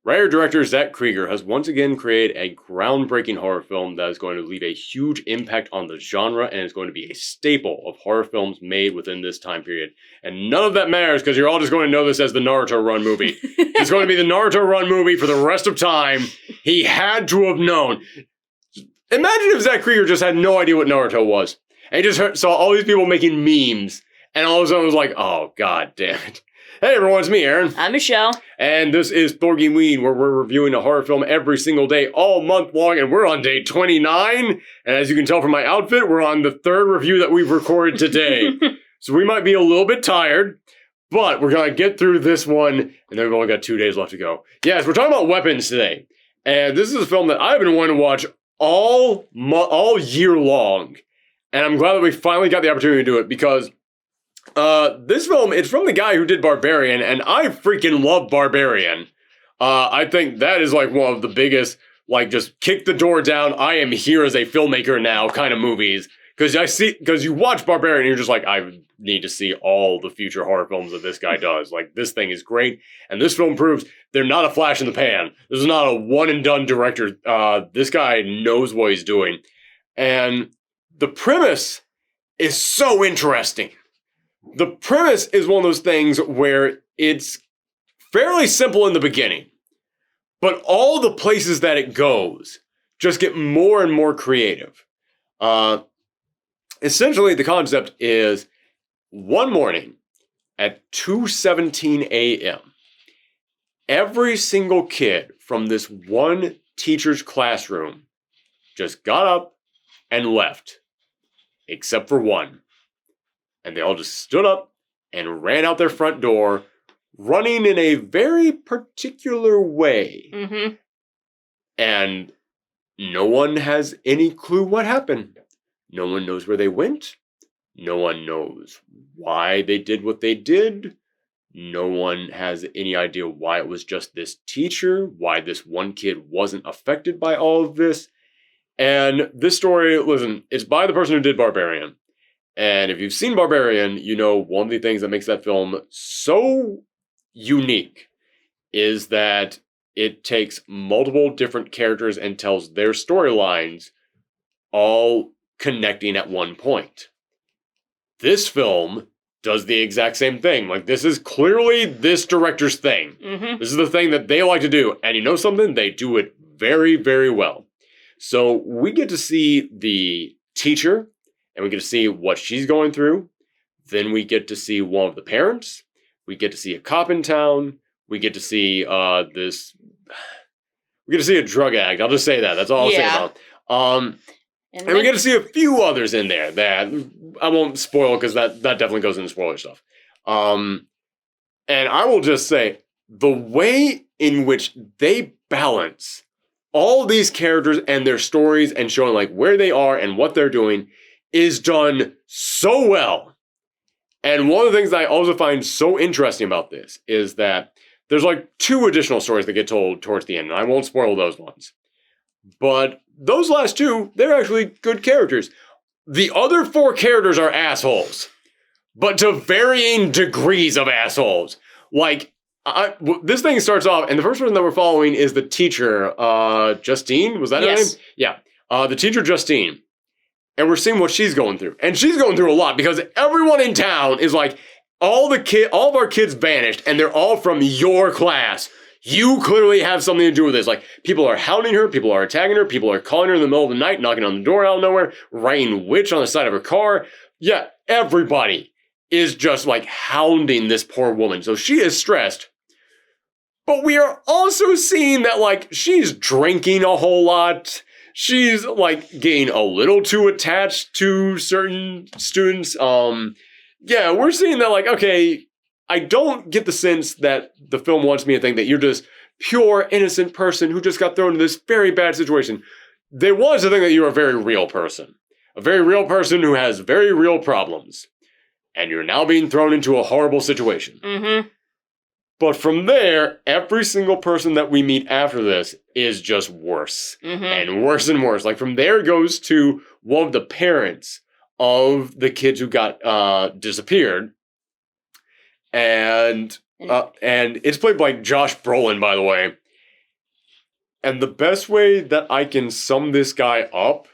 Writer-director Zach Krieger has once again created a groundbreaking horror film that is going to leave a huge impact on the genre and is going to be a staple of horror films made within this time period. And none of that matters because you're all just going to know this as the Naruto Run movie. It's going to be the Naruto Run movie for the rest of time. He had to have known. Imagine if Zach Krieger just had no idea what Naruto was. And he just saw all these people making memes. And all of a sudden was like, oh, god damn it. Hey everyone, it's me, Aaron. I'm Michelle. And this is Thorgiween, where we're reviewing a horror film every single day, all month long, and we're on day 29. And as you can tell from my outfit, we're on the third review that we've recorded today. So we might be a little bit tired, but we're going to get through this one, and then we've only got 2 days left to go. Yes, we're talking about weapons today. And this is a film that I've been wanting to watch all year long. And I'm glad that we finally got the opportunity to do it, because this film, it's from the guy who did Barbarian, and I freaking love Barbarian. I think that is like one of the biggest, like, just kick the door down, I am here as a filmmaker now kind of movies. Because you watch Barbarian and you're just like, I need to see all the future horror films that this guy does. Like, this thing is great. And this film proves they're not a flash in the pan. This is not a one and done director. This guy knows what he's doing. And the premise is so interesting. The premise is one of those things where it's fairly simple in the beginning, but all the places that it goes just get more and more creative. Essentially, the concept is one morning at 2:17 a.m., every single kid from this one teacher's classroom just got up and left, except for one. And they all just stood up and ran out their front door, running in a very particular way. Mm-hmm. And no one has any clue what happened. No one knows where they went. No one knows why they did what they did. No one has any idea why it was just this teacher, why this one kid wasn't affected by all of this. And this story, listen, it's by the person who did Barbarian. And if you've seen Barbarian, you know one of the things that makes that film so unique is that it takes multiple different characters and tells their storylines all connecting at one point. This film does the exact same thing. Like, this is clearly this director's thing. Mm-hmm. This is the thing that they like to do. And you know something? They do it very, very well. So we get to see the teacher, and we get to see what she's going through. Then we get to see one of the parents. We get to see a cop in town. We get to see We get to see a drug addict. I'll just say that. That's all I'll say about it. And we get to see a few others in there that I won't spoil because that definitely goes into spoiler stuff. And I will just say, the way in which they balance all these characters and their stories and showing like where they are and what they're doing is done so well. And one of the things that I also find so interesting about this is that there's like 2 additional stories that get told towards the end, and I won't spoil those ones. But those last 2, they're actually good characters. The other 4 characters are assholes, but to varying degrees of assholes. Like, this thing starts off, and the first person that we're following is the teacher, Justine, was that her name? Yeah, the teacher Justine. And we're seeing what she's going through. And she's going through a lot because everyone in town is like, all of our kids vanished, and they're all from your class. You clearly have something to do with this. Like, people are hounding her, people are attacking her, people are calling her in the middle of the night, knocking on the door out of nowhere, writing witch on the side of her car. Yeah, everybody is just like hounding this poor woman. So she is stressed. But we are also seeing that, like, she's drinking a whole lot. She's, like, getting a little too attached to certain students. Yeah, we're seeing that, like, okay, I don't get the sense that the film wants me to think that you're just pure, innocent person who just got thrown into this very bad situation. They want us to think that you're a very real person. A very real person who has very real problems. And you're now being thrown into a horrible situation. Mm-hmm. But from there, every single person that we meet after this is just worse. Mm-hmm. And worse and worse. Like, from there goes to one of the parents of the kids who got disappeared. And it's played by Josh Brolin, by the way. And the best way that I can sum this guy up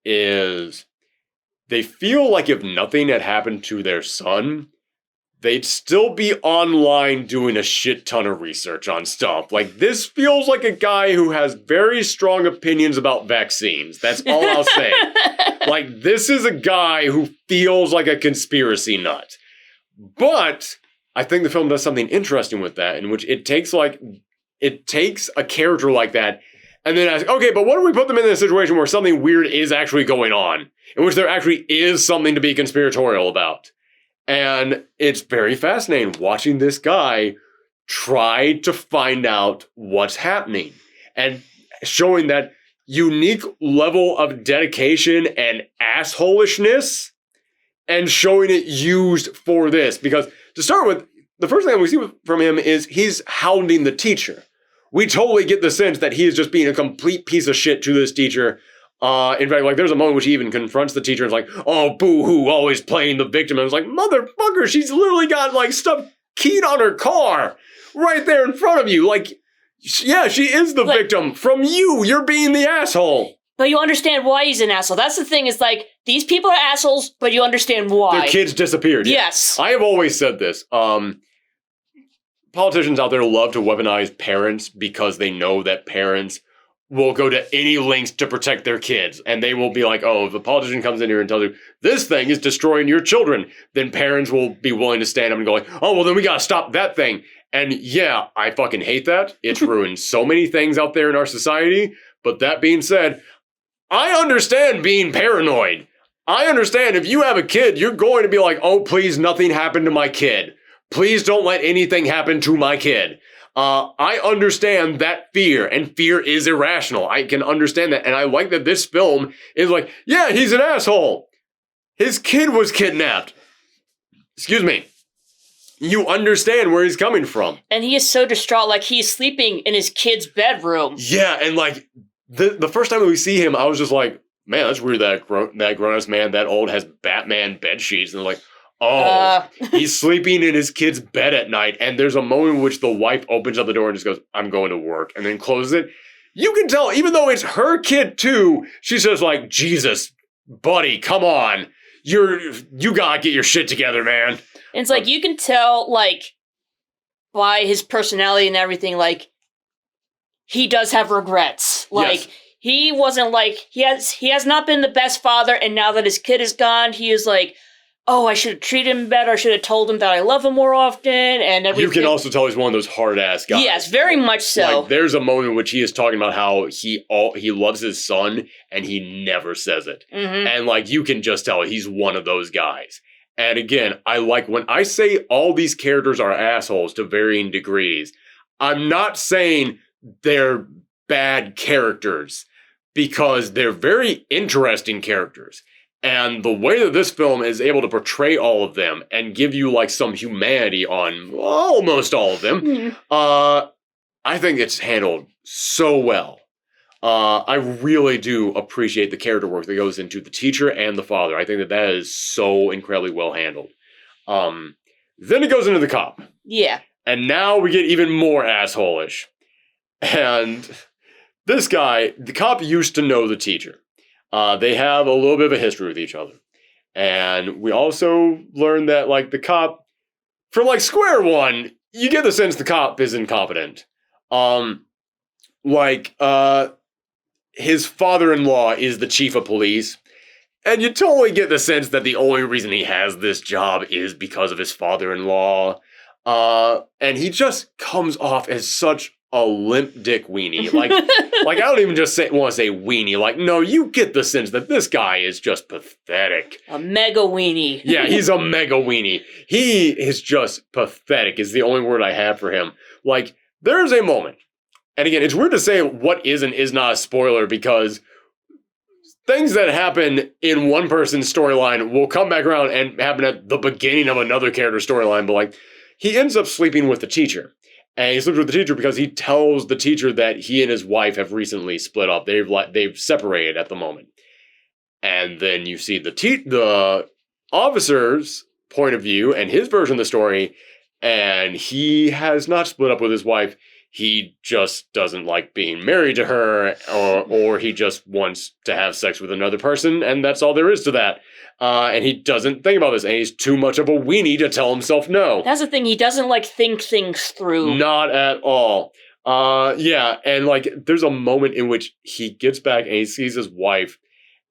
is they feel like if nothing had happened to their son, they'd still be online doing a shit ton of research on stuff. Like, this feels like a guy who has very strong opinions about vaccines. That's all I'll say. Like, this is a guy who feels like a conspiracy nut. But I think the film does something interesting with that, in which it takes a character like that and then asks, okay, but what if we put them in a situation where something weird is actually going on, in which there actually is something to be conspiratorial about? And it's very fascinating watching this guy try to find out what's happening and showing that unique level of dedication and assholishness and showing it used for this. Because to start with, the first thing we see from him is he's hounding the teacher. We totally get the sense that he is just being a complete piece of shit to this teacher. In fact, like, there's a moment which he even confronts the teacher and is like, oh, boo-hoo, always playing the victim. And it's like, motherfucker, she's literally got, like, stuff keyed on her car right there in front of you. Like, yeah, she is the victim. From you, you're being the asshole. But you understand why he's an asshole. That's the thing, is like, these people are assholes, but you understand why. Their kids disappeared. Yes. I have always said this. Politicians out there love to weaponize parents because they know that parents will go to any lengths to protect their kids. And they will be like, oh, if a politician comes in here and tells you, this thing is destroying your children, then parents will be willing to stand up and go like, oh, well, then we gotta stop that thing. And yeah, I fucking hate that. It's ruined so many things out there in our society. But that being said, I understand being paranoid. I understand if you have a kid, you're going to be like, oh, please, nothing happened to my kid. Please don't let anything happen to my kid. I understand that fear, and fear is irrational. I can understand that, and I like that this film is like, yeah, he's an asshole. His kid was kidnapped. Excuse me. You understand where he's coming from. And he is so distraught, like he's sleeping in his kid's bedroom. Yeah, and like, the first time that we see him, I was just like, man, that's weird that grown-ass man that old has Batman bed sheets. And they're like, oh, he's sleeping in his kid's bed at night. And there's a moment in which the wife opens up the door and just goes, I'm going to work, and then closes it. You can tell, even though it's her kid too, she says like, Jesus, buddy, come on. You gotta get your shit together, man. And it's like, you can tell, like, by his personality and everything, like, he does have regrets. Like, yes. He wasn't like, he has not been the best father, and now that his kid is gone, he is like, oh, I should have treated him better. I should have told him that I love him more often, and everything. You can also tell he's one of those hard-ass guys. Yes, very much so. Like, there's a moment in which he is talking about how he loves his son, and he never says it. Mm-hmm. And, like, you can just tell he's one of those guys. And again, I like, when I say all these characters are assholes to varying degrees, I'm not saying they're bad characters, because they're very interesting characters. And the way that this film is able to portray all of them and give you, like, some humanity on almost all of them, I think it's handled so well. I really do appreciate the character work that goes into the teacher and the father. I think that is so incredibly well handled. Then it goes into the cop. Yeah. And now we get even more asshole-ish. And this guy, the cop used to know the teacher. They have a little bit of a history with each other. And we also learned that, like, the cop, from, like, square one, you get the sense the cop is incompetent. His father-in-law is the chief of police. And you totally get the sense that the only reason he has this job is because of his father-in-law. And he just comes off as such a limp dick weenie. Like I don't even just want to say weenie. Like, no, you get the sense that this guy is just pathetic. A mega weenie. Yeah, he's a mega weenie. He is just pathetic is the only word I have for him. Like, there's a moment. And again, it's weird to say what is and is not a spoiler, because things that happen in one person's storyline will come back around and happen at the beginning of another character's storyline. But, like, he ends up sleeping with the teacher. And he sleeps with the teacher because he tells the teacher that he and his wife have recently split up. They've separated at the moment. And then you see the officer's point of view and his version of the story, and he has not split up with his wife. he just doesn't like being married to her, or he just wants to have sex with another person, and that's all there is to that. And he doesn't think about this, and he's too much of a weenie to tell himself no. That's the thing, he doesn't, like, think things through. Not at all. Yeah, and, like, there's a moment in which he gets back and he sees his wife,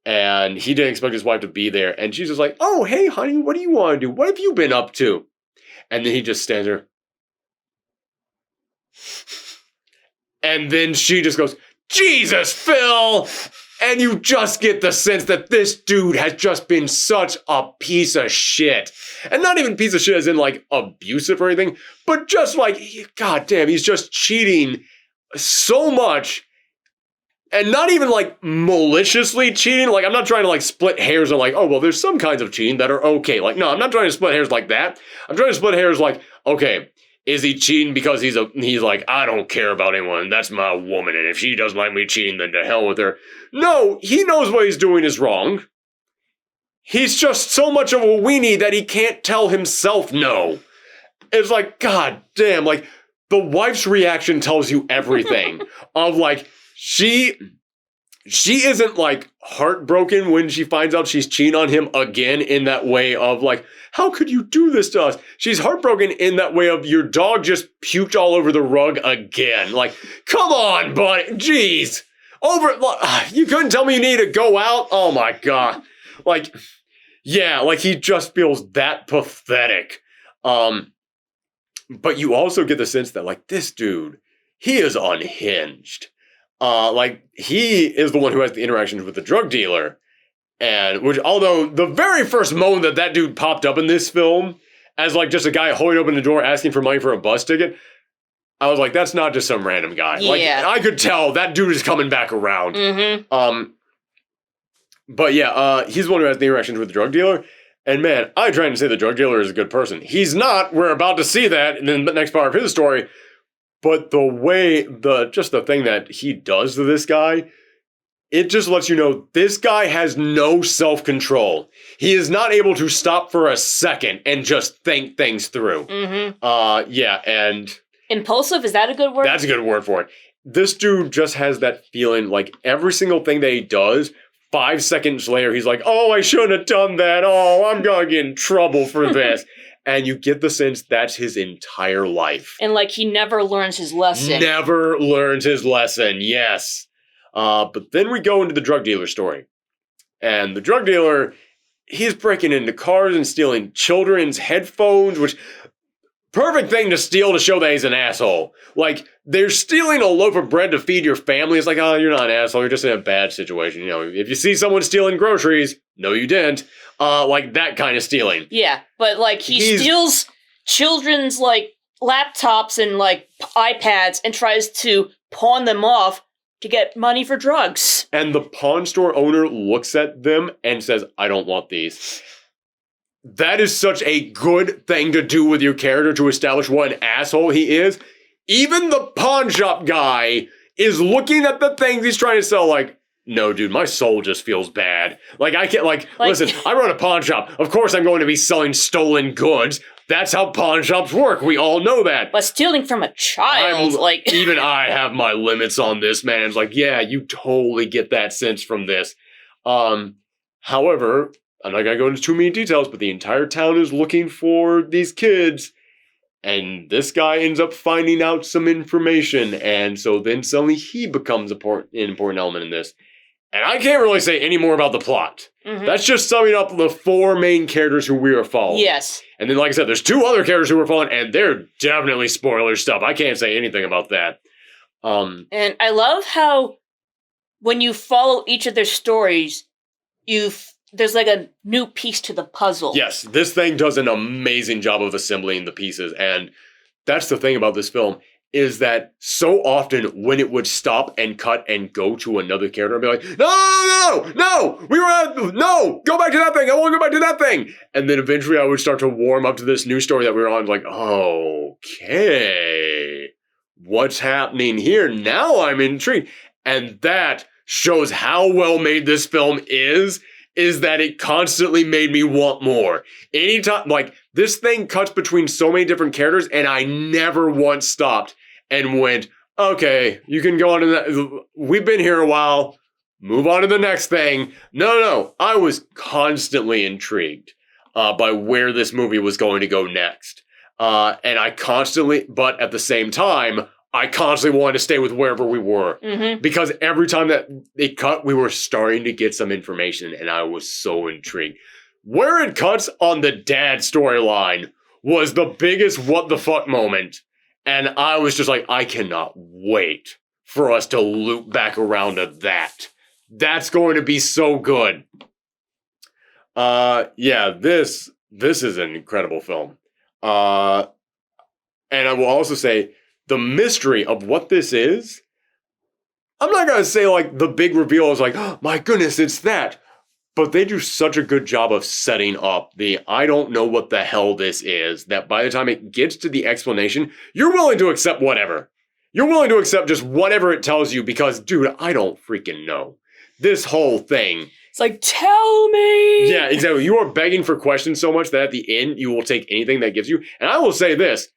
and he didn't expect his wife to be there, and she's just like, oh, hey, honey, what do you want to do? What have you been up to? And then he just stands there. And then she just goes, Jesus, Phil! And you just get the sense that this dude has just been such a piece of shit. And not even piece of shit as in, like, abusive or anything, but just like, god damn, he's just cheating so much. And not even, like, maliciously cheating. Like, I'm not trying to, like, split hairs on, like, oh, well, there's some kinds of cheating that are okay. Like, no, I'm not trying to split hairs like that. I'm trying to split hairs like, okay, is he cheating because he's like, I don't care about anyone, that's my woman, and if she doesn't like me cheating, then to hell with her. No, he knows what he's doing is wrong. He's just so much of a weenie that he can't tell himself no. It's like, god damn, like, the wife's reaction tells you everything. Of, like, she isn't, like, heartbroken when she finds out she's cheating on him again in that way of, like, how could you do this to us? She's heartbroken in that way of your dog just puked all over the rug again. Like, come on, buddy. Jeez. You couldn't tell me you need to go out? Oh, my God. Like, yeah, like, he just feels that pathetic. But you also get the sense that, like, this dude, he is unhinged. Like, he is the one who has the interactions with the drug dealer. And, which, although, the very first moment that dude popped up in this film, as, like, just a guy holding open the door asking for money for a bus ticket, I was like, that's not just some random guy. Yeah. Like, I could tell that dude is coming back around. Mm-hmm. But yeah, he's the one who has the interactions with the drug dealer. And man, I try to say the drug dealer is a good person. He's not. We're about to see that in the next part of his story. But the way, the thing that he does to this guy, it just lets you know this guy has no self-control. He is not able to stop for a second and just think things through. Mm-hmm. Yeah, and... Impulsive, is that a good word? That's a good word for it. This dude just has that feeling, like, every single thing that he does, 5 seconds later, he's like, oh, I shouldn't have done that. Oh, I'm gonna get in trouble for this. And you get the sense that's his entire life. And, like, he never learns his lesson. Never learns his lesson, yes. But then we go into the drug dealer story. And the drug dealer, he's breaking into cars and stealing children's headphones, which... Perfect thing to steal to show that he's an asshole. Like, they're stealing a loaf of bread to feed your family. It's like, oh, you're not an asshole. You're just in a bad situation. You know, if you see someone stealing groceries, no, you didn't. Like, that kind of stealing. Yeah, but, like, he steals children's, like, laptops and, like, iPads and tries to pawn them off to get money for drugs. And the pawn store owner looks at them and says, I don't want these. That is such a good thing to do with your character to establish what an asshole he is. Even the pawn shop guy is looking at the things he's trying to sell like, no, dude, my soul just feels bad. Like, I can't, like listen, I run a pawn shop. Of course I'm going to be selling stolen goods. That's how pawn shops work. We all know that. But stealing from a child, like... Even I have my limits on this, man. It's like, yeah, you totally get that sense from this. However... I'm not going to go into too many details, but the entire town is looking for these kids. And this guy ends up finding out some information. And so then suddenly he becomes an important element in this. And I can't really say any more about the plot. Mm-hmm. That's just summing up the 4 main characters who we are following. Yes. And then, like I said, there's 2 other characters who we're following, and they're definitely spoiler stuff. I can't say anything about that. And I love how when you follow each of their stories, there's like a new piece to the puzzle. Yes, this thing does an amazing job of assembling the pieces. And that's the thing about this film, is that so often when it would stop and cut and go to another character and be like, no, go back to that thing. I want to go back to that thing. And then eventually I would start to warm up to this new story that we were on. Like, okay, what's happening here? Now I'm intrigued. And that shows how well made this film is that it constantly made me want more. Anytime, like, this thing cuts between so many different characters, and I never once stopped and went, okay, you can go on to that. We've been here a while. Move on to the next thing. No. I was constantly intrigued by where this movie was going to go next. And but at the same time, I constantly wanted to stay with wherever we were. Mm-hmm. Because every time that it cut, we were starting to get some information, and I was so intrigued. Where it cuts on the dad storyline was the biggest what the fuck moment. And I was just like, I cannot wait for us to loop back around to that. That's going to be so good. This is an incredible film. And I will also say, the mystery of what this is, I'm not going to say like the big reveal is like, oh my goodness, it's that. But they do such a good job of setting up I don't know what the hell this is, that by the time it gets to the explanation, you're willing to accept whatever. You're willing to accept just whatever it tells you because, dude, I don't freaking know. This whole thing. It's like, tell me! Yeah, exactly. You are begging for questions so much that at the end, you will take anything that gives you. And I will say this.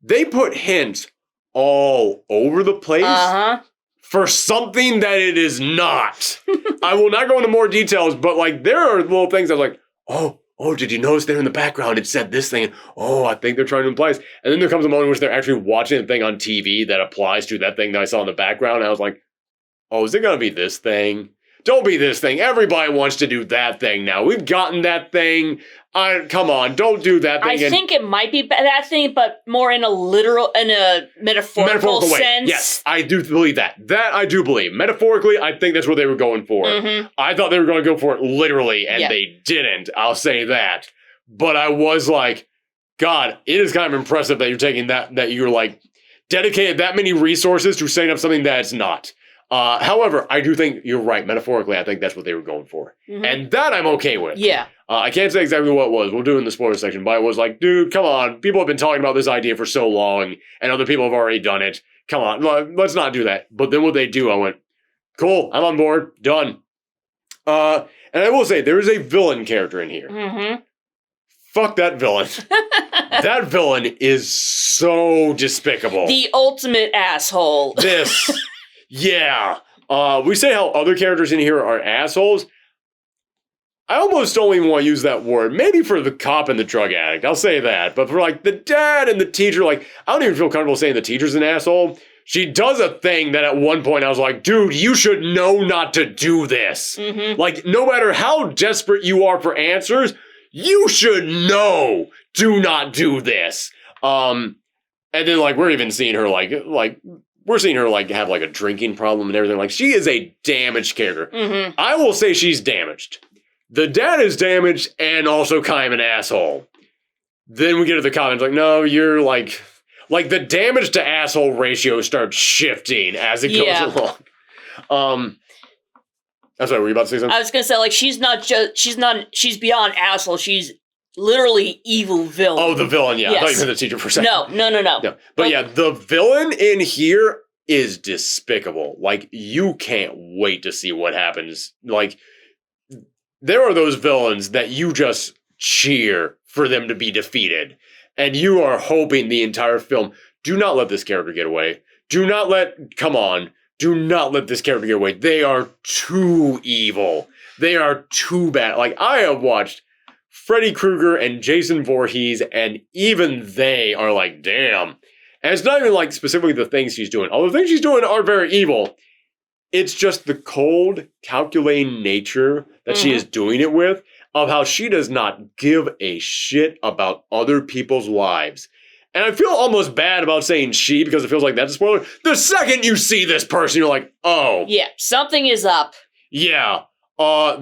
They put hints all over the place. Uh-huh. For something that it is not. I will not go into more details, but like there are little things that like, oh, did you notice there in the background it said this thing? Oh, I think they're trying to imply this. And then there comes a moment in which they're actually watching a thing on TV that applies to that thing that I saw in the background. And I was like, oh, is it going to be this thing? Don't be this thing. Everybody wants to do that thing now. We've gotten that thing. Come on, don't do that thing. I think it might be that thing, but more in a metaphorical way. sense. Yes, I do believe that. That I do believe. Metaphorically, I think that's what they were going for. Mm-hmm. I thought they were going to go for it literally, and they didn't. I'll say that. But I was like, God, it is kind of impressive that you're taking that you're like dedicated that many resources to setting up something that's not. However, I do think you're right. Metaphorically, I think that's what they were going for. Mm-hmm. And that I'm okay with. Yeah. I can't say exactly what it was. We'll do it in the spoiler section. But I was like, dude, come on. People have been talking about this idea for so long, and other people have already done it. Come on. Let's not do that. But then what they do, I went, cool. I'm on board. Done. And I will say, there is a villain character in here. Mm-hmm. Fuck that villain. That villain is so despicable. The ultimate asshole. Yeah. We say how other characters in here are assholes. I almost don't even want to use that word. Maybe for the cop and the drug addict. I'll say that. But for like the dad and the teacher, like, I don't even feel comfortable saying the teacher's an asshole. She does a thing that at one point I was like, dude, you should know not to do this. Mm-hmm. Like, no matter how desperate you are for answers, you should know, do not do this. And then like, we're even seeing her we're seeing her like have like a drinking problem and everything. Like, she is a damaged character. Mm-hmm. I will say she's damaged. The dad is damaged and also kind of an asshole. Then we get to the comments like, no, you're like the damage to asshole ratio starts shifting as it goes along. I'm sorry, were you about to say something? I was gonna say, like, she's beyond asshole. She's literally evil villain. Oh, the villain, yeah. Yes. I thought you meant the teacher for a second. No. But yeah, the villain in here is despicable. Like, you can't wait to see what happens. Like, there are those villains that you just cheer for them to be defeated. And you are hoping the entire film, do not let this character get away. Do not let this character get away. They are too evil. They are too bad. Like, I have watched Freddy Krueger and Jason Voorhees, and even they are like, damn. And it's not even like specifically the things she's doing. All the things she's doing are very evil. It's just the cold, calculating nature that she is doing it with, of how she does not give a shit about other people's lives. And I feel almost bad about saying she, because it feels like that's a spoiler. The second you see this person, you're like, oh. Yeah, something is up. Yeah.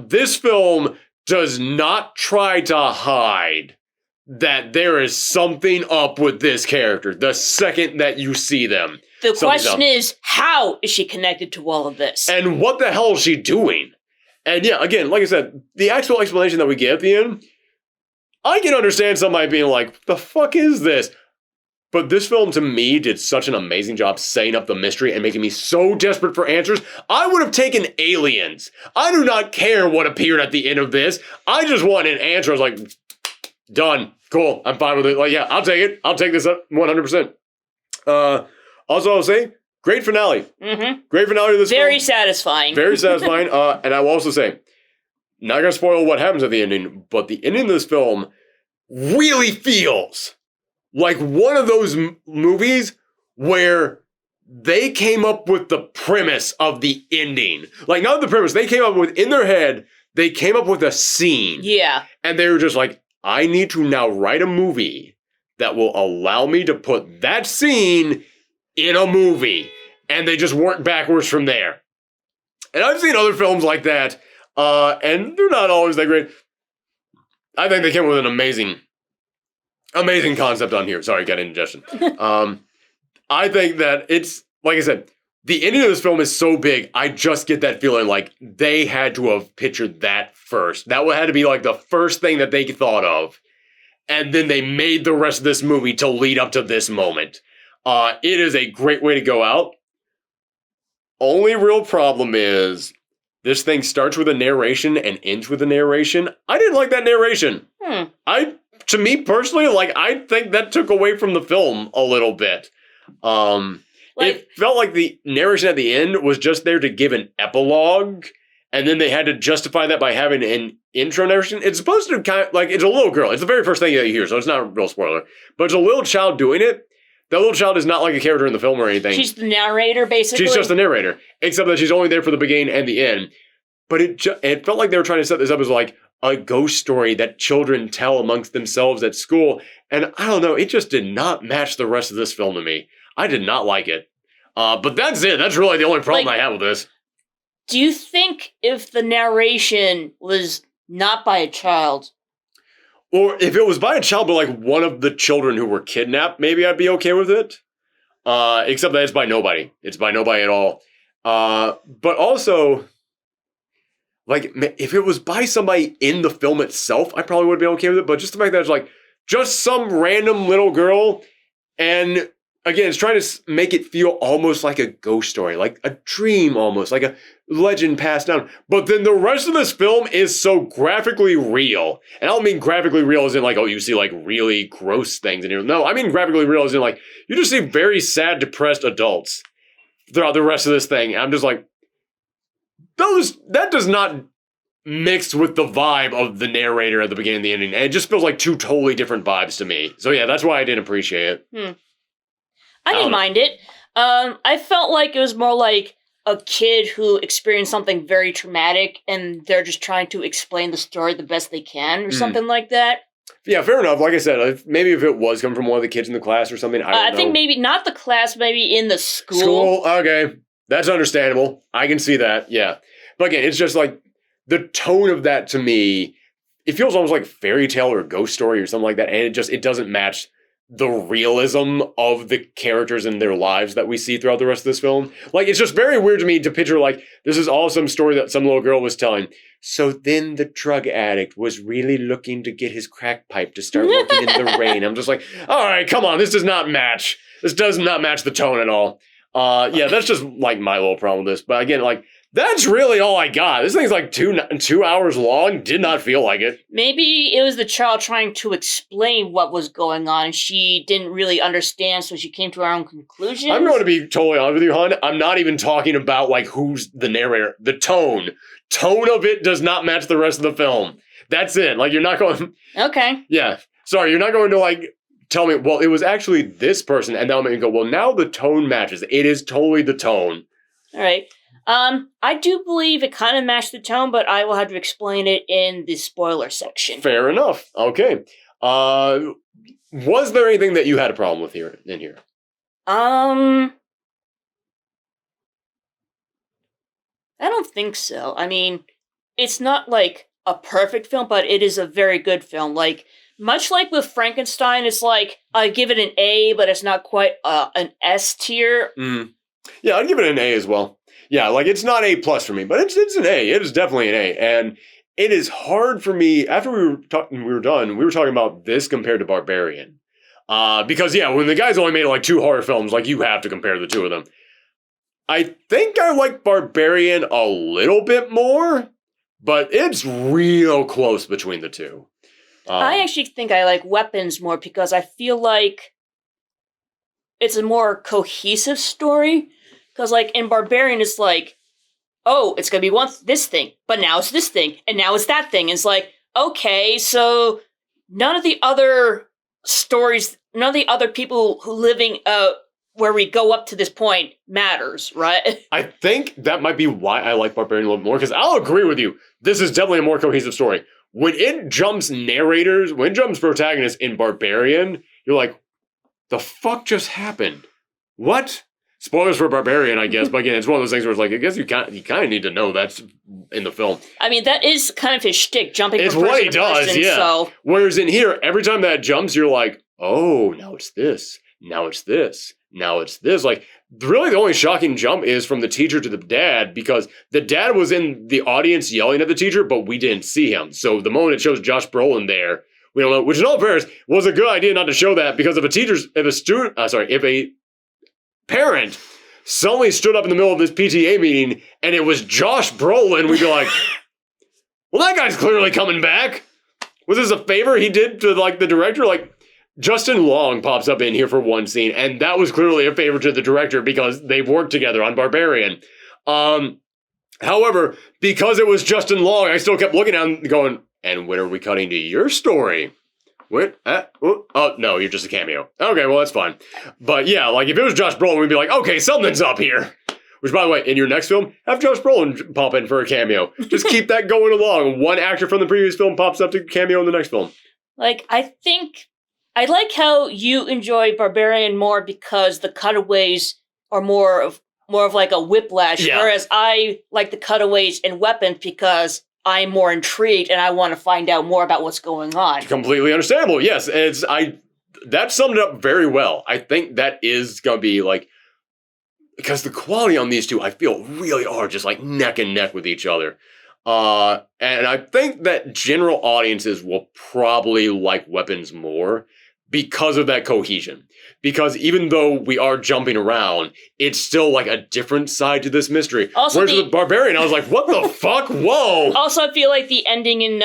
This film does not try to hide that there is something up with this character the second that you see them. The question is, how is she connected to all of this? And what the hell is she doing? And yeah, again, like I said, the actual explanation that we get at the end, I can understand somebody being like, the fuck is this? But this film, to me, did such an amazing job setting up the mystery and making me so desperate for answers. I would have taken Aliens. I do not care what appeared at the end of this. I just want an answer. I was like, done. Cool. I'm fine with it. Like, yeah, I'll take it. I'll take this up 100%. Also, I'll say, great finale. Mm-hmm. Great finale of this film. Very satisfying. Very satisfying. And I will also say, not going to spoil what happens at the ending, but the ending of this film really feels like one of those movies where they came up with the premise of the ending. Like, not the premise, they came up with, in their head, they came up with a scene. Yeah. And they were just like, I need to now write a movie that will allow me to put that scene in a movie. And they just work backwards from there. And I've seen other films like that, and they're not always that great. I think they came up with an amazing concept on here. Sorry, got indigestion. I think that it's, like I said, the ending of this film is so big, I just get that feeling like they had to have pictured that first. That had to be like the first thing that they thought of. And then they made the rest of this movie to lead up to this moment. It is a great way to go out. Only real problem is this thing starts with a narration and ends with a narration. I didn't like that narration. To me personally, like, I think that took away from the film a little bit. It felt like the narration at the end was just there to give an epilogue, and then they had to justify that by having an intro narration. It's supposed to kind of, like, it's a little girl. It's the very first thing that you hear, so it's not a real spoiler. But it's a little child doing it. That little child is not like a character in the film or anything. She's the narrator, basically. She's just the narrator, except that she's only there for the beginning and the end. But it felt like they were trying to set this up as like a ghost story that children tell amongst themselves at school. And I don't know, it just did not match the rest of this film to me. I did not like it. But that's it. That's really the only problem I have with this. Do you think if the narration was not by a child, or if it was by a child, but like one of the children who were kidnapped, maybe I'd be okay with it. Except that it's by nobody. It's by nobody at all. But also, like, if it was by somebody in the film itself, I probably would be okay with it. But just the fact that it's like just some random little girl, and again, it's trying to make it feel almost like a ghost story, like a dream almost, like a legend passed down. But then the rest of this film is so graphically real. And I don't mean graphically real as in like, oh, you see like really gross things in here. No, I mean graphically real as in like, you just see very sad, depressed adults throughout the rest of this thing. And I'm just like, that does not mix with the vibe of the narrator at the beginning and the ending. And it just feels like two totally different vibes to me. So yeah, that's why I didn't appreciate it. I didn't mind it. I felt like it was more like a kid who experienced something very traumatic and they're just trying to explain the story the best they can or something like that. Yeah, fair enough. Like I said, maybe if it was coming from one of the kids in the class or something, I don't know. I think maybe not the class, maybe in the school. School, okay. That's understandable. I can see that, yeah. But again, it's just like the tone of that to me, it feels almost like fairy tale or ghost story or something like that, and it doesn't match the realism of the characters and their lives that we see throughout the rest of this film. Like, it's just very weird to me to picture, like, this is all some story that some little girl was telling. So then the drug addict was really looking to get his crack pipe to start working in the rain. I'm just like, all right, come on, this does not match. This does not match the tone at all. Yeah, that's just, like, my little problem with this. But again, like, that's really all I got. This thing's like 2 hours long. Did not feel like it. Maybe it was the child trying to explain what was going on and she didn't really understand, so she came to her own conclusions. I'm going to be totally honest with you, hon. I'm not even talking about like who's the narrator. The tone of it does not match the rest of the film. That's it. Like, you're not going... Okay. Yeah. Sorry, you're not going to like tell me, well, it was actually this person, and that'll make me go, well, now the tone matches. It is totally the tone. All right. I do believe it kind of matched the tone, but I will have to explain it in the spoiler section. Fair enough. Okay. Was there anything that you had a problem with here? I don't think so. I mean, it's not like a perfect film, but it is a very good film. Like, much like with Frankenstein, it's like, I give it an A, but it's not quite an S tier. Yeah, I'd give it an A as well. Yeah, like, it's not A+ for me, but it's an A. It is definitely an A. And it is hard for me, after we were done, we were talking about this compared to Barbarian. Because, yeah, when the guys only made like 2 horror films, like, you have to compare the two of them. I think I like Barbarian a little bit more, but it's real close between the two. I actually think I like Weapons more because I feel like it's a more cohesive story. Because, like, in Barbarian, it's like, oh, it's gonna be this thing, but now it's this thing, and now it's that thing. It's like, okay, so none of the other stories, none of the other people who living where we go up to this point matters, right? I think that might be why I like Barbarian a little more, because I'll agree with you. This is definitely a more cohesive story. When it jumps narrators, when it jumps protagonists in Barbarian, you're like, the fuck just happened? What? Spoilers for Barbarian, I guess, but again, it's one of those things where it's like, I guess you kind of need to know that's in the film. I mean, that is kind of his shtick, jumping it's from person what he to does, person, yeah. So. Whereas in here, every time that jumps, you're like, oh, now it's this, now it's this, now it's this. Like, really the only shocking jump is from the teacher to the dad, because the dad was in the audience yelling at the teacher, but we didn't see him. So the moment it shows Josh Brolin there, we don't know, which in all fairness was a good idea not to show that, because if a parent suddenly stood up in the middle of this PTA meeting and it was Josh Brolin, we'd be like, well, that guy's clearly coming back. Was this a favor he did to, like, the director? Like, Justin Long pops up in here for one scene, and that was clearly a favor to the director because they've worked together on Barbarian. However, because it was Justin Long, I still kept looking at him going, and when are we cutting to your story? What? Oh, no, you're just a cameo. Okay, well, that's fine. But yeah, like, if it was Josh Brolin, we'd be like, okay, something's up here. Which, by the way, in your next film, have Josh Brolin pop in for a cameo. Just keep that going along. One actor from the previous film pops up to cameo in the next film. Like, I like how you enjoy Barbarian more because the cutaways are more of like a whiplash, whereas I like the cutaways and weapons because I'm more intrigued and I want to find out more about what's going on. Completely understandable. Yes, that summed it up very well. I think that is gonna be like, because the quality on these two, I feel, really are just like neck and neck with each other. And I think that general audiences will probably like Weapons more because of that cohesion. Because even though we are jumping around, it's still like a different side to this mystery. Also, whereas with Barbarian, I was like, what the fuck? Whoa! Also, I feel like the ending in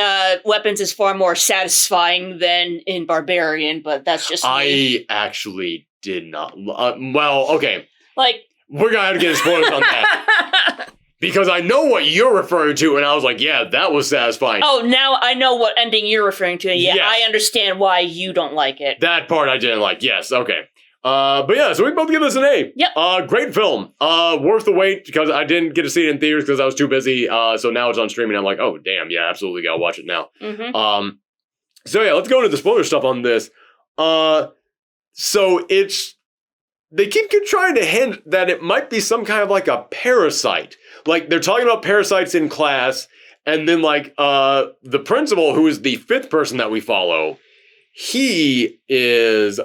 Weapons is far more satisfying than in Barbarian, but that's just me. I actually did not. Well, okay. Like, we're gonna have to get spoilers on that. Because I know what you're referring to, and I was like, yeah, that was satisfying. Oh, now I know what ending you're referring to. Yeah, yes. I understand why you don't like it. That part I didn't like, yes, okay. But yeah, so we both give this an A. Yep. Great film. Worth the wait, because I didn't get to see it in theaters because I was too busy. So now it's on streaming. I'm like, oh, damn, yeah, absolutely gotta watch it now. Mm-hmm. So yeah, let's go into the spoiler stuff on this. So they keep trying to hint that it might be some kind of like a parasite. Like, they're talking about parasites in class, and then, like, the principal, who is the fifth person that we follow, he is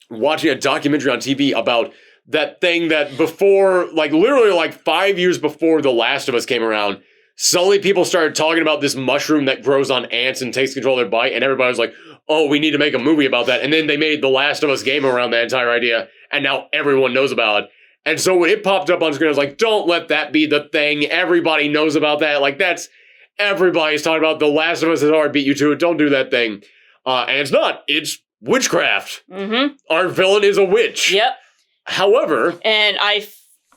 watching a documentary on TV about that thing that before, like, literally, like, 5 years before The Last of Us came around, suddenly people started talking about this mushroom that grows on ants and takes control of their bite, and everybody was like, oh, we need to make a movie about that. And then they made The Last of Us game around that entire idea, and now everyone knows about it. And so when it popped up on screen, I was like, don't let that be the thing. Everybody knows about that. Like, everybody's talking about The Last of Us has already beat you to it. Don't do that thing. And it's not. It's witchcraft. Mm-hmm. Our villain is a witch. Yep. However. And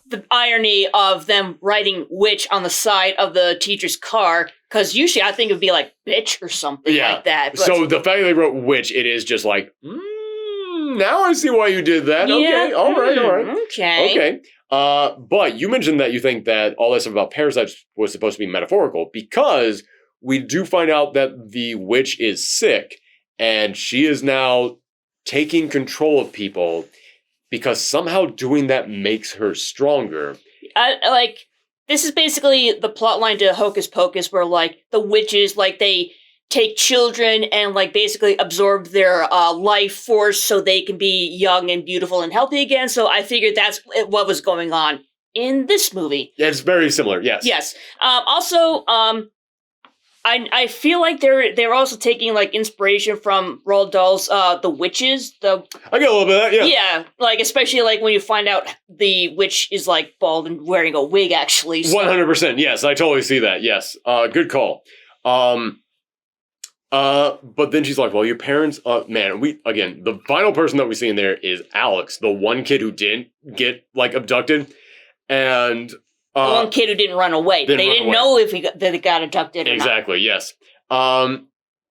the irony of them writing witch on the side of the teacher's car, because usually I think it would be like bitch or something like that. But so the fact that they wrote witch, it is just like, now I see why you did that. Yeah. Okay, all right. Okay. But you mentioned that you think that all that stuff about parasites was supposed to be metaphorical, because we do find out that the witch is sick, and she is now taking control of people, because somehow doing that makes her stronger. This is basically the plotline to Hocus Pocus, where, like, the witches, like, they take children and, like, basically absorb their life force so they can be young and beautiful and healthy again. So I figured that's what was going on in this movie. Yeah, it's very similar, yes. Yes. Also, I feel like they're also taking, like, inspiration from Roald Dahl's The Witches. I get a little bit of that, yeah. Yeah, like, especially, like, when you find out the witch is, like, bald and wearing a wig, actually. So. 100%, yes, I totally see that, yes. Good call. But then she's like, well, your parents, man, the final person that we see in there is Alex, the one kid who didn't get, like, abducted. And, the one kid who didn't run away. They didn't know if that he got abducted or not. Exactly, yes.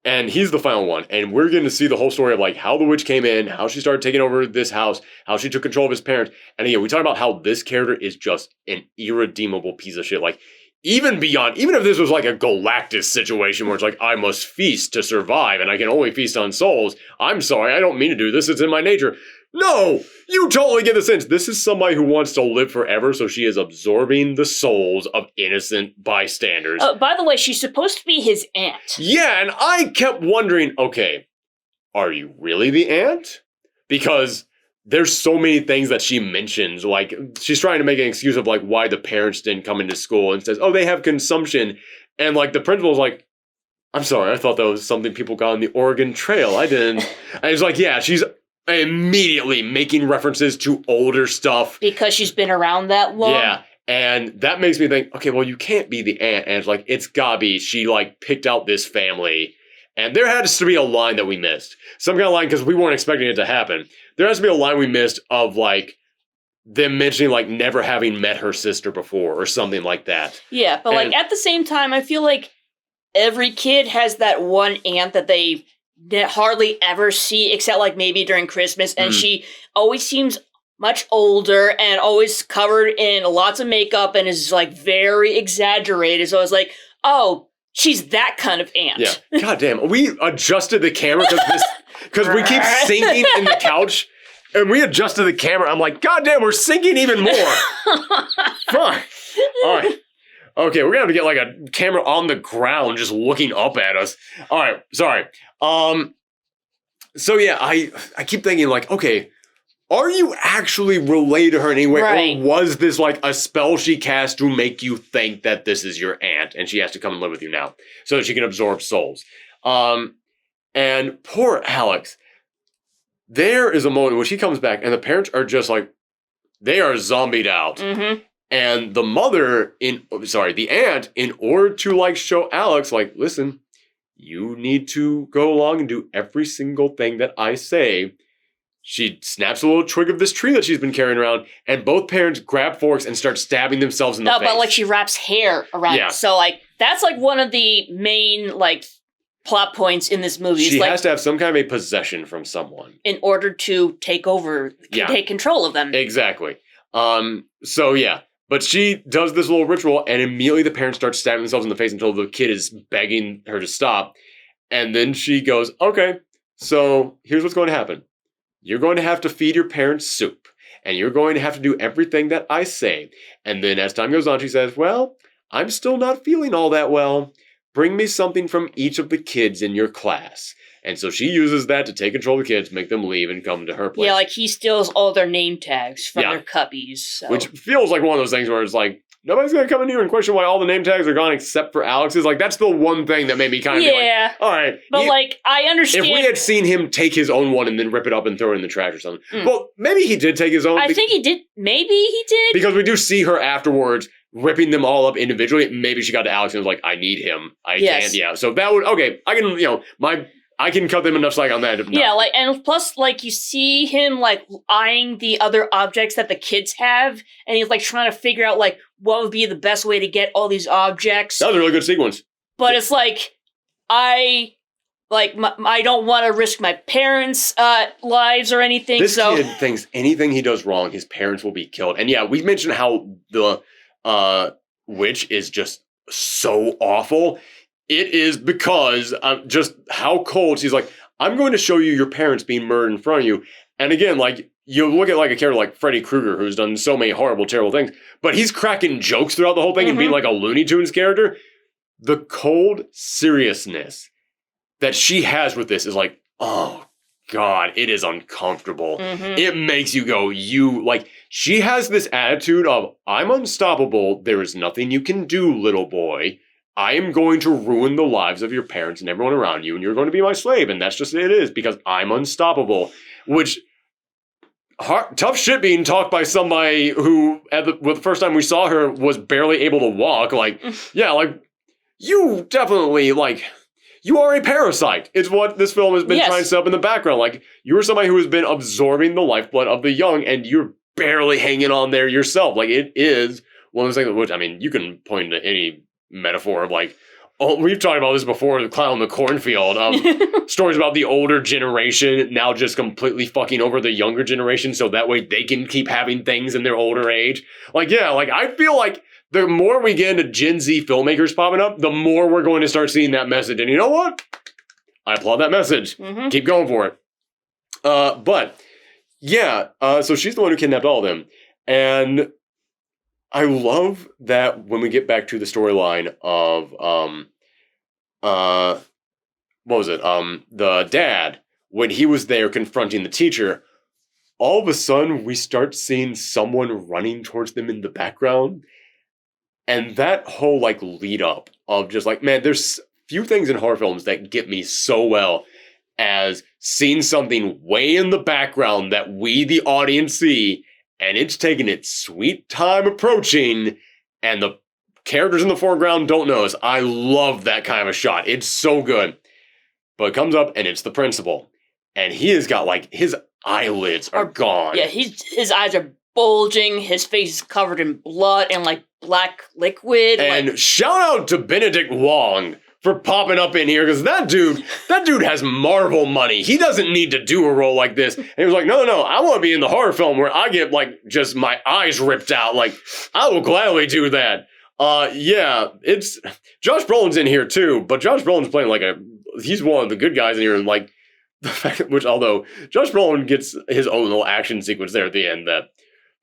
And he's the final one. And we're going to see the whole story of, like, how the witch came in, how she started taking over this house, how she took control of his parents. And again, we talk about how this character is just an irredeemable piece of shit. Like, even if this was like a Galactus situation where it's like, I must feast to survive and I can only feast on souls. I'm sorry, I don't mean to do this. It's in my nature. No, you totally get the sense. This is somebody who wants to live forever, so she is absorbing the souls of innocent bystanders. By the way, she's supposed to be his aunt. Yeah, and I kept wondering, okay, are you really the aunt? Because there's so many things that she mentions, like, she's trying to make an excuse of, like, why the parents didn't come into school and says, oh, they have consumption. And, like, the principal's like, I'm sorry, I thought that was something people got on the Oregon Trail. I didn't. And it's like, yeah, she's immediately making references to older stuff. Because she's been around that long? Yeah, and that makes me think, okay, well, you can't be the aunt. And it's like, it's gotta be, she, like, picked out this family. And there has to be a line that we missed. Some kind of line, because we weren't expecting it to happen. There has to be a line we missed of, like, them mentioning, like, never having met her sister before or something like that. Yeah, but, like, at the same time, I feel like every kid has that one aunt that they hardly ever see, except, like, maybe during Christmas. And she always seems much older and always covered in lots of makeup and is, like, very exaggerated. So I was like, oh, she's that kind of aunt. Yeah. God damn. We adjusted the camera because we keep sinking in the couch. And we adjusted the camera. I'm like, God damn, we're sinking even more. Fuck. All right. Okay, we're going to have to get, like, a camera on the ground just looking up at us. All right. Sorry. So, yeah, I keep thinking, like, okay, are you actually related to her in any way? Right. Or was this, like, a spell she cast to make you think that this is your aunt and she has to come and live with you now so that she can absorb souls? And poor Alex, there is a moment in which he comes back and the parents are just, like, they are zombied out. Mm-hmm. And the the aunt, in order to, like, show Alex, like, listen, you need to go along and do every single thing that I say. She snaps a little twig of this tree that she's been carrying around, and both parents grab forks and start stabbing themselves in the face. No, but, like, she wraps hair around it. So, like, that's, like, one of the main, like, plot points in this movie. She like, has to have some kind of a possession from someone. In order to take control of them. Exactly. So, yeah. But she does this little ritual, and immediately the parents start stabbing themselves in the face until the kid is begging her to stop. And then she goes, okay, so here's what's going to happen. You're going to have to feed your parents soup, and you're going to have to do everything that I say. And then as time goes on, she says, well, I'm still not feeling all that well. Bring me something from each of the kids in your class. And so she uses that to take control of the kids, make them leave, and come to her place. Yeah, like, he steals all their name tags from their cuppies. So. Which feels like one of those things where it's like, nobody's going to come in here and question why all the name tags are gone except for Alex's. Like, that's the one thing that made me kind of be like, all right. But, like, I understand. If we had seen him take his own one and then rip it up and throw it in the trash or something. Well, maybe he did take his own. I think he did. Maybe he did. Because we do see her afterwards ripping them all up individually. Maybe she got to Alex and was like, I need him. I can't. Yeah. So that would, okay, I can, I can cut them enough slack on that. Yeah, like, and plus, like, you see him, like, eyeing the other objects that the kids have, and he's, like, trying to figure out, like, what would be the best way to get all these objects. That was a really good sequence. But it's like, I don't want to risk my parents' lives or anything, this kid thinks anything he does wrong, his parents will be killed. And yeah, we mentioned how the witch is just so awful. It is because just how cold she's like, I'm going to show you your parents being murdered in front of you. And again, like, you look at, like, a character like Freddy Krueger, who's done so many horrible, terrible things, but he's cracking jokes throughout the whole thing and being like a Looney Tunes character. The cold seriousness that she has with this is like, oh, God, it is uncomfortable. It makes you go, she has this attitude of, I'm unstoppable. There is nothing you can do, little boy. I am going to ruin the lives of your parents and everyone around you, and you're going to be my slave, and that's just it is, because I'm unstoppable. Which, tough shit being talked by somebody who, the first time we saw her, was barely able to walk. Like, yeah, like, you definitely, like, you are a parasite. It's what this film has been trying to set up in the background. Like, you are somebody who has been absorbing the lifeblood of the young, and you're barely hanging on there yourself. Like, it is one of those things, which, I mean, you can point to any metaphor of, like, oh, we've talked about this before, the clown in the cornfield. Stories about the older generation now just completely fucking over the younger generation so that way they can keep having things in their older age. Like, yeah, like, I feel like the more we get into Gen Z filmmakers popping up, the more we're going to start seeing that message. And you know what? I applaud that message. Mm-hmm. Keep going for it. But, yeah, so she's the one who kidnapped all of them. And I love that when we get back to the storyline of, what was it? The dad, when he was there confronting the teacher, all of a sudden we start seeing someone running towards them in the background. And that whole, like, lead up of just like, man, there's few things in horror films that get me so well as seeing something way in the background that we, the audience, see, and it's taking its sweet time approaching, and the characters in the foreground don't notice. I love that kind of a shot. It's so good. But it comes up, and it's the principal. And he has got, like, his eyelids are gone. Yeah, his eyes are bulging, his face is covered in blood and, like, black liquid. And like, shout out to Benedict Wong for popping up in here, because that dude has Marvel money. He doesn't need to do a role like this. And he was like, no, I want to be in the horror film where I get, like, just my eyes ripped out. Like, I will gladly do that. Yeah, it's Josh Brolin's in here too, but Josh Brolin's playing like he's one of the good guys in here, and like the fact, which although Josh Brolin gets his own little action sequence there at the end, that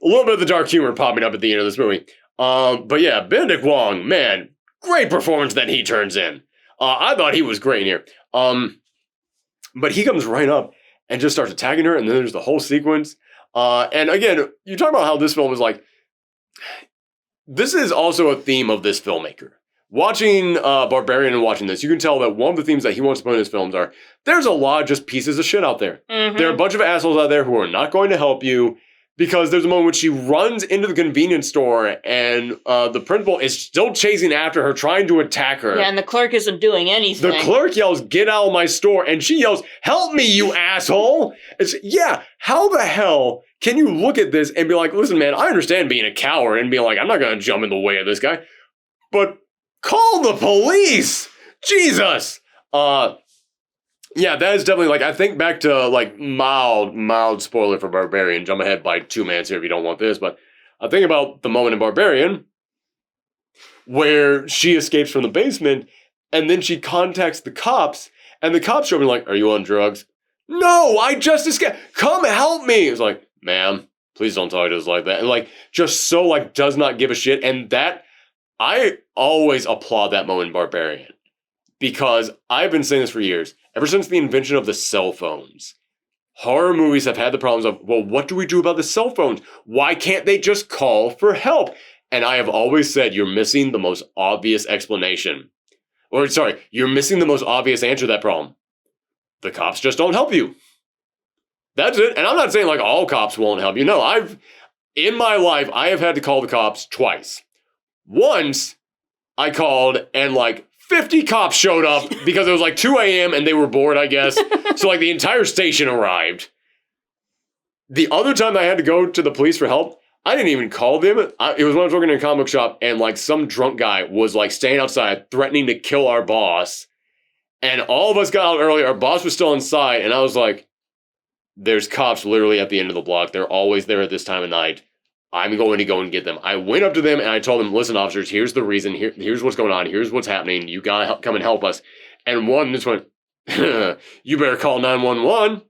a little bit of the dark humor popping up at the end of this movie. But yeah, Benedict Wong, man, great performance that he turns in. I thought he was great in here. But he comes right up and just starts attacking her, and then there's the whole sequence. And again, you talk about how this film is like. This is also a theme of this filmmaker. Watching Barbarian and watching this, you can tell that one of the themes that he wants to put in his films are, there's a lot of just pieces of shit out there. Mm-hmm. There are a bunch of assholes out there who are not going to help you, because there's a moment when she runs into the convenience store and the principal is still chasing after her, trying to attack her. Yeah, and the clerk isn't doing anything. The clerk yells, "Get out of my store," and she yells, "Help me, you asshole!" Yeah, how the hell can you look at this and be like, listen, man, I understand being a coward and being like, I'm not going to jump in the way of this guy, but call the police! Jesus! Yeah, that is definitely, like, I think back to, like, mild spoiler for Barbarian. Jump ahead by 2 minutes here if you don't want this, but I think about the moment in Barbarian where she escapes from the basement, and then she contacts the cops, and the cops show me, like, are you on drugs? No, I just escaped. Come help me. It's like, ma'am, please don't talk to us like that. And, like, just so, like, does not give a shit. And that, I always applaud that moment in Barbarian. Because I've been saying this for years. Ever since the invention of the cell phones, horror movies have had the problems of, well, what do we do about the cell phones? Why can't they just call for help? And I have always said, you're missing the most obvious explanation. Or, sorry, you're missing the most obvious answer to that problem. The cops just don't help you. That's it. And I'm not saying, like, all cops won't help you. No, in my life, I have had to call the cops twice. Once, I called and, like, 50 cops showed up because it was like 2 a.m. and they were bored, I guess. So, like, the entire station arrived. The other time I had to go to the police for help, I didn't even call them. It was when I was working in a comic book shop, and, like, some drunk guy was, like, staying outside threatening to kill our boss. And all of us got out early. Our boss was still inside. And I was like, there's cops literally at the end of the block. They're always there at this time of night. I'm going to go and get them. I went up to them and I told them, listen, officers, here's the reason. Here's what's going on. Here's what's happening. You got to come and help us. And one just went, you better call 911.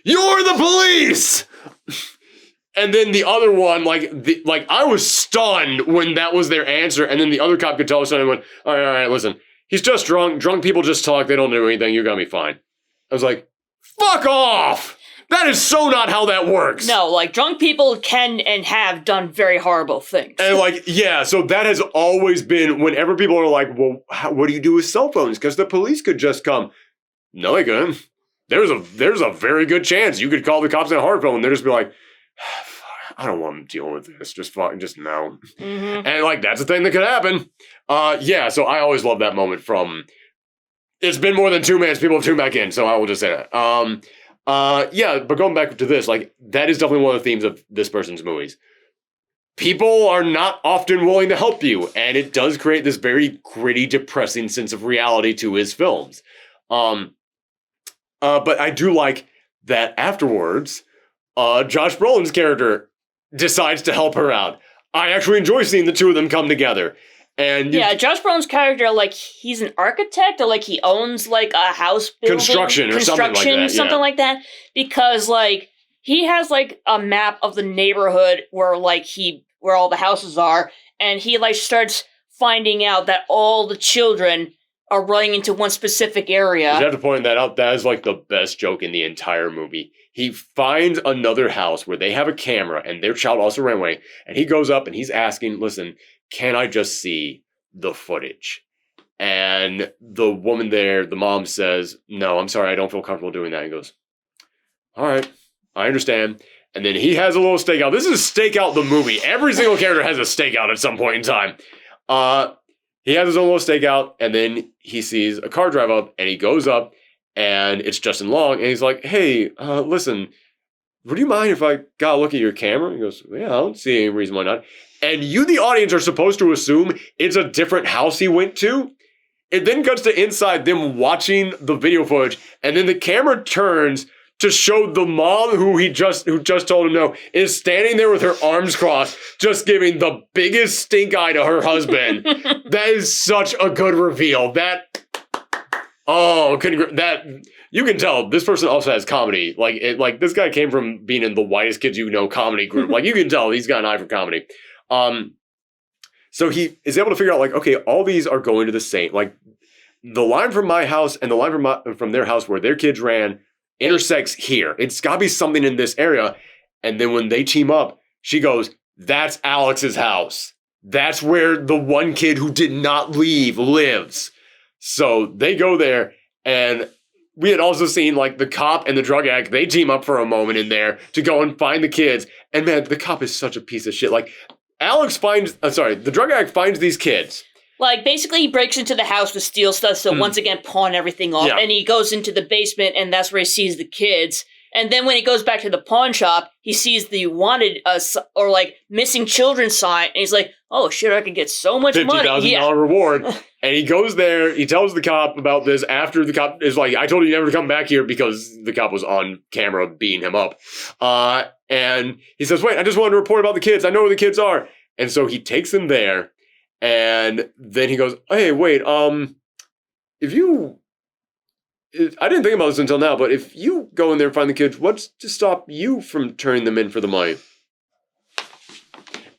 You're the police! And then the other one, like I was stunned when that was their answer. And then the other cop could tell us, and I went, all right, listen. He's just drunk. Drunk people just talk. They don't do anything. You're going to be fine. I was like, fuck off! That is so not how that works. No, like, drunk people can and have done very horrible things. And, like, yeah, so that has always been, whenever people are like, well, what do you do with cell phones? Because the police could just come. No, they couldn't. There's a very good chance you could call the cops on a hard phone and they'd just be like, I don't want to deal with this. Just no. Mm-hmm. And, like, that's the thing that could happen. Yeah, so I always love that moment from It's been more than 2 minutes. People have tuned back in, so I will just say that. Yeah, but going back to this, like, that is definitely one of the themes of this person's movies. People are not often willing to help you, and it does create this very gritty, depressing sense of reality to his films. But I do like that afterwards, Josh Brolin's character decides to help her out. I actually enjoy seeing the two of them come together. And yeah, Josh Brolin's character, like, he's an architect, or like he owns like a house building, construction something like that. Because like he has like a map of the neighborhood where where all the houses are, and he like starts finding out that all the children are running into one specific area. You have to point that out. That is like the best joke in the entire movie. He finds another house where they have a camera, and their child also ran away. And he goes up and he's asking, "Listen, can I just see the footage?" And the woman there, the mom, says, "No, I'm sorry, I don't feel comfortable doing that." He goes, "All right, I understand." And then he has a little stakeout. This is Stakeout the movie. Every single character has a stakeout at some point in time. He has his own little stakeout, and then he sees a car drive up, and he goes up, and it's Justin Long, and he's like, "Hey, listen, would you mind if I got a look at your camera?" He goes, "Yeah, I don't see any reason why not." And you, the audience, are supposed to assume it's a different house he went to. It then cuts to inside them watching the video footage, and then the camera turns to show the mom who just told him no is standing there with her arms crossed, just giving the biggest stink eye to her husband. That is such a good reveal. You can tell this person also has comedy. Like this guy came from being in the Whitest Kids You Know comedy group. Like, you can tell he's got an eye for comedy. So he is able to figure out, like, okay, all these are going to the same, like, the line from my house and the line from their house where their kids ran intersects here. It's got to be something in this area. And then when they team up, she goes, "That's Alex's house. That's where the one kid who did not leave lives." So they go there, and we had also seen, like, the cop and the drug addict, they team up for a moment in there to go and find the kids. And man, the cop is such a piece of shit. Like, the drug addict finds these kids. Like, basically, he breaks into the house to steal stuff, so once again, pawn everything off. Yeah. And he goes into the basement, and that's where he sees the kids. And then when he goes back to the pawn shop, he sees the wanted, or like, missing children sign, and he's like, "Oh shit, I could get so much money." $50,000 reward. And he goes there, he tells the cop about this after the cop is like, "I told you never to come back here," because the cop was on camera beating him up. And he says, "Wait, I just wanted to report about the kids. I know where the kids are." And so he takes them there. And then he goes, "Hey, wait, I didn't think about this until now, but if you go in there and find the kids, what's to stop you from turning them in for the money?"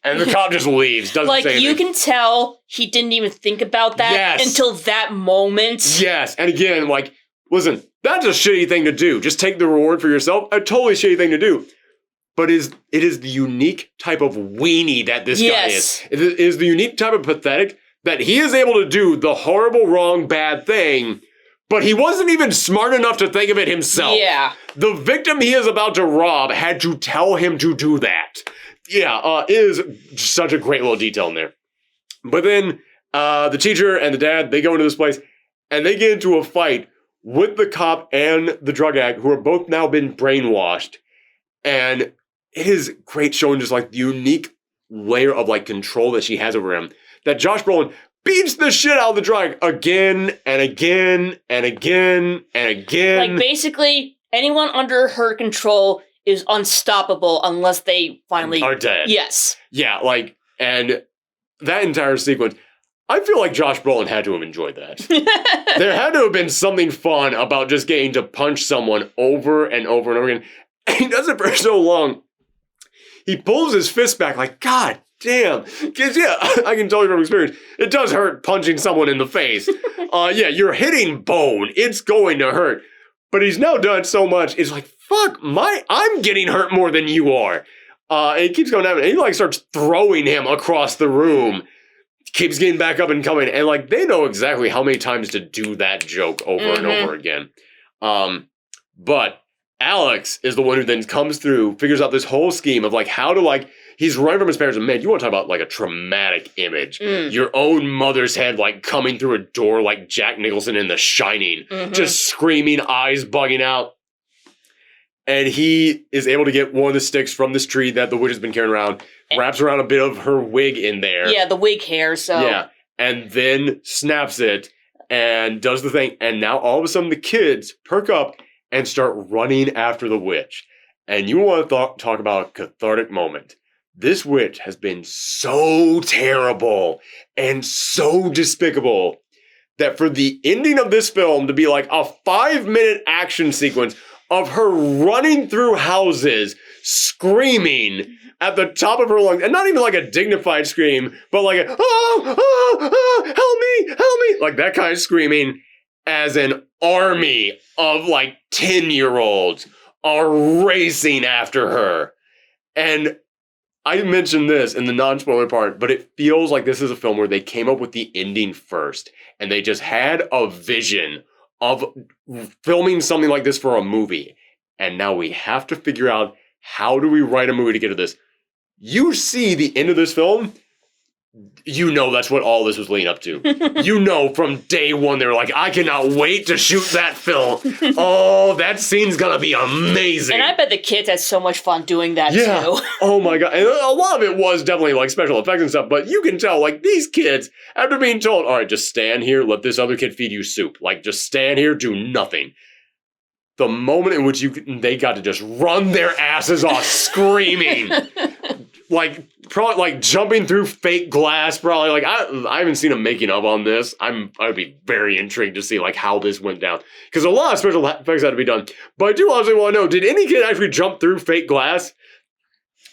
And the cop just leaves, doesn't say anything. Like, you can tell he didn't even think about that until that moment. Yes, and again, like, listen, that's a shitty thing to do. Just take the reward for yourself. A totally shitty thing to do. But it is the unique type of weenie that this guy is. It is the unique type of pathetic that he is able to do the horrible, wrong, bad thing, but he wasn't even smart enough to think of it himself. Yeah. The victim he is about to rob had to tell him to do that. Yeah, is such a great little detail in there. But then the teacher and the dad, they go into this place, and they get into a fight with the cop and the drug addict, who are both now been brainwashed. And it is great showing just, like, the unique layer of, like, control that she has over him. That Josh Brolin beats the shit out of the drug again and again and again and again. Like, basically, anyone under her control is unstoppable unless they finally are dead. Yes. Yeah, like, and that entire sequence, I feel like Josh Brolin had to have enjoyed that. There had to have been something fun about just getting to punch someone over and over and over again. And he does it for so long. He pulls his fist back like, God damn. Because, yeah, I can tell you from experience, it does hurt punching someone in the face. Yeah, you're hitting bone. It's going to hurt. But he's now done so much, it's like, fuck, I'm getting hurt more than you are. And he keeps going down, and he, like, starts throwing him across the room. Keeps getting back up and coming. And, like, they know exactly how many times to do that joke over and over again. But Alex is the one who then comes through, figures out this whole scheme of, like, how to, like, he's running from his parents, and man, you want to talk about like a traumatic image. Your own mother's head like coming through a door like Jack Nicholson in The Shining, just screaming, eyes bugging out. And he is able to get one of the sticks from this tree that the witch has been carrying around, wraps around a bit of her wig in there. Yeah, the wig hair, so. Yeah, and then snaps it and does the thing. And now all of a sudden the kids perk up and start running after the witch. And you want to talk about a cathartic moment. This witch has been so terrible and so despicable that for the ending of this film to be like a 5-minute action sequence of her running through houses, screaming at the top of her lungs, and not even like a dignified scream, but like a, help me, like that kind of screaming, as an army of like 10-year-olds are racing after her. And I mentioned this in the non-spoiler part, but it feels like this is a film where they came up with the ending first, and they just had a vision of filming something like this for a movie. And now we have to figure out, how do we write a movie to get to this? You see the end of this film, you know that's what all this was leading up to. You know from day one, they were like, I cannot wait to shoot that film. Oh, that scene's gonna be amazing. And I bet the kids had so much fun doing that too. Oh my god. And a lot of it was definitely like special effects and stuff, but you can tell like these kids, after being told, all right, just stand here, let this other kid feed you soup. Like just stand here, do nothing. The moment in which they got to just run their asses off screaming. Like, probably, like, jumping through fake glass, probably, like, I haven't seen a making of on this. I would be very intrigued to see, like, how this went down. Because a lot of special effects had to be done. But I do honestly want to know, did any kid actually jump through fake glass?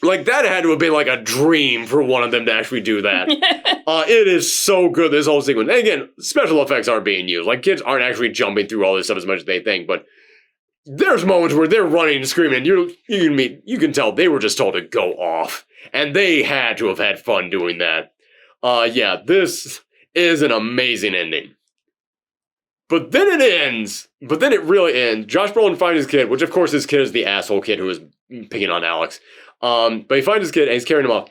Like, that had to have been, like, a dream for one of them to actually do that. It is so good, this whole sequence. And again, special effects aren't being used. Like, kids aren't actually jumping through all this stuff as much as they think, but there's moments where they're running and screaming, and you can tell they were just told to go off. And they had to have had fun doing that. Yeah, this is an amazing ending. But then it ends. But then it really ends. Josh Brolin finds his kid, which of course his kid is the asshole kid who is picking on Alex. But he finds his kid and he's carrying him off.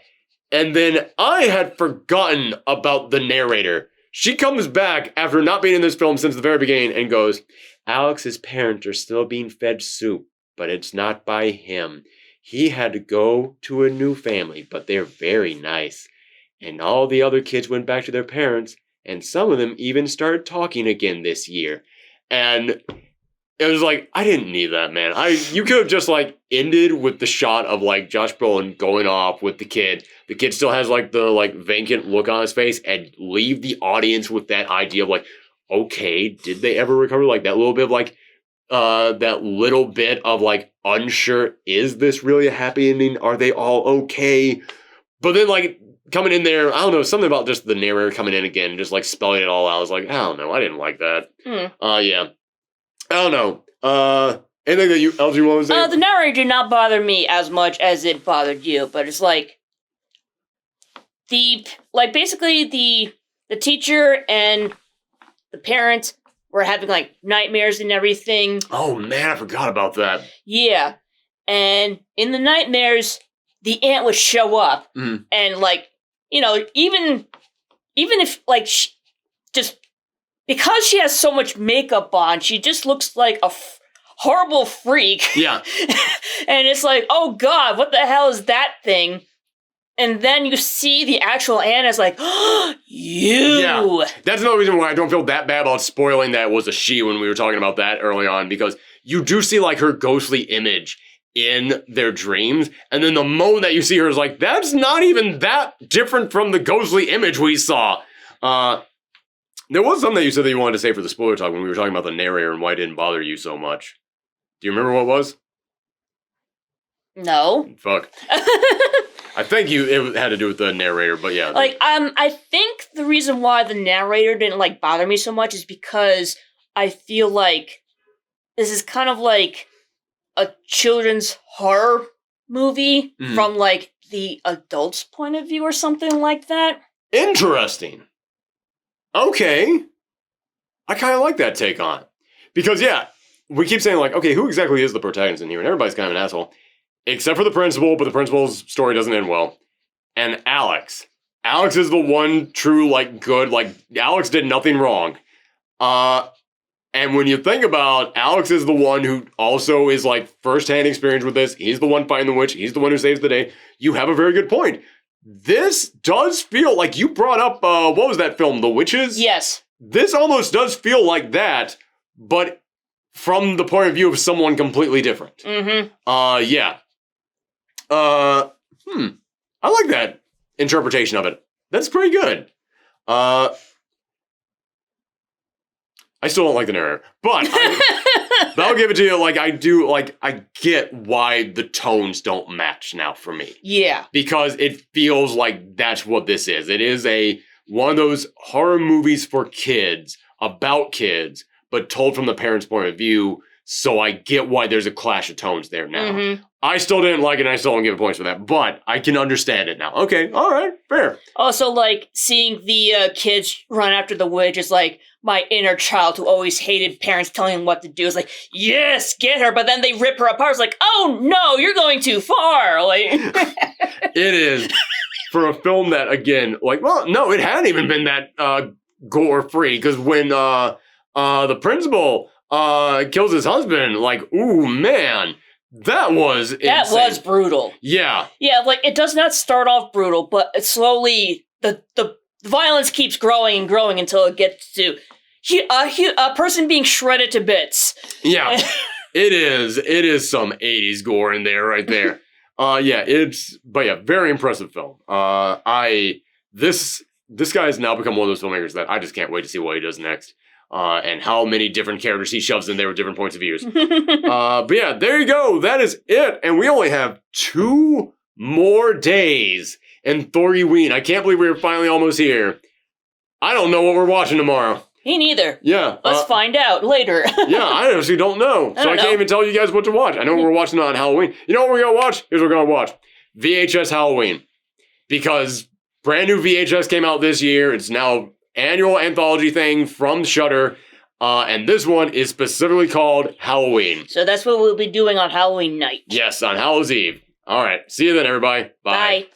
And then I had forgotten about the narrator. She comes back after not being in this film since the very beginning and goes, Alex's parents are still being fed soup, but it's not by him. He had to go to a new family, but they're very nice. And all the other kids went back to their parents, and some of them even started talking again this year. And it was like, I didn't need that, man. You could have just, like, ended with the shot of, like, Josh Brolin going off with the kid. The kid still has, like, the, like, vacant look on his face, and leave the audience with that idea of, like, okay, did they ever recover? Like, that little bit of, like, that little bit of like unsure, is this really a happy ending? Are they all okay? But then like coming in there, I don't know, something about just the narrator coming in again and just like spelling it all out. I was like, I don't know, I didn't like that. Yeah. I don't know. Anything that else you want to say? The narrator did not bother me as much as it bothered you, but it's like basically the teacher and the parents were having, like, nightmares and everything. Oh, man, I forgot about that. Yeah. And in the nightmares, the aunt would show up. And, like, you know, even if, like, just because she has so much makeup on, she just looks like a horrible freak. Yeah. And it's like, oh, God, what the hell is that thing? And then you see the actual aunt as like, oh, you! Yeah, that's another reason why I don't feel that bad about spoiling that it was a she when we were talking about that early on, because you do see like her ghostly image in their dreams, and then the moment that you see her is like, that's not even that different from the ghostly image we saw. There was something that you said that you wanted to say for the spoiler talk when we were talking about the narrator and why it didn't bother you so much. Do you remember what it was? No. Fuck. I think it had to do with the narrator, but yeah. Like, I think the reason why the narrator didn't, like, bother me so much is because I feel like this is kind of like a children's horror movie from, like, the adult's point of view or something like that. Interesting. Okay. I kind of like that take on it. Because, yeah, we keep saying, like, okay, who exactly is the protagonist in here? And everybody's kind of an asshole. Except for the principal, but the principal's story doesn't end well. and Alex. Alex is the one true, like, good, like, Alex did nothing wrong. And when you think about Alex is the one who also is, like, first-hand experience with this. He's the one fighting the witch. He's the one who saves the day. You have a very good point. This does feel like you brought up, what was that film, The Witches? Yes. This almost does feel like that, but from the point of view of someone completely different. Mm-hmm. Yeah. I like that interpretation of it. That's pretty good. I still don't like the narrator, but I'll give it to you. Like, I do, like, I get why the tones don't match now for me. Yeah. Because it feels like that's what this is. It is one of those horror movies for kids, about kids, but told from the parents' point of view. So I get why there's a clash of tones there now. Mm-hmm. I still didn't like it, and I still don't give points for that, but I can understand it now. Okay, all right, fair. Also, like, seeing the kids run after the witch is like my inner child who always hated parents telling him what to do. It's like, yes, get her, but then they rip her apart. It's like, oh no, you're going too far. Like, it is for a film that, again, like, well, no, it hadn't even been that gore-free, because when the principal kills his husband, like, ooh, man, that was insane. That was brutal. Yeah. Yeah, like, it does not start off brutal, but it slowly, the violence keeps growing and growing until it gets to a person being shredded to bits. Yeah. It is some 80s gore in there right there. Yeah, very impressive film. This guy has now become one of those filmmakers that I just can't wait to see what he does next. And how many different characters he shoves in there with different points of views. But yeah, there you go. That is it. And we only have 2 more days in Thorgiween. I can't believe we're finally almost here. I don't know what we're watching tomorrow. Me neither. Yeah. Let's find out later. Yeah, I honestly don't know. I can't even tell you guys what to watch. I know we're watching on Halloween. You know what we're going to watch? Here's what we're going to watch. VHS Halloween. Because brand new VHS came out this year. It's now annual anthology thing from Shudder, and this one is specifically called Halloween. So that's what we'll be doing on Halloween night. Yes, on Halloween's Eve. All right, see you then, everybody. Bye. Bye.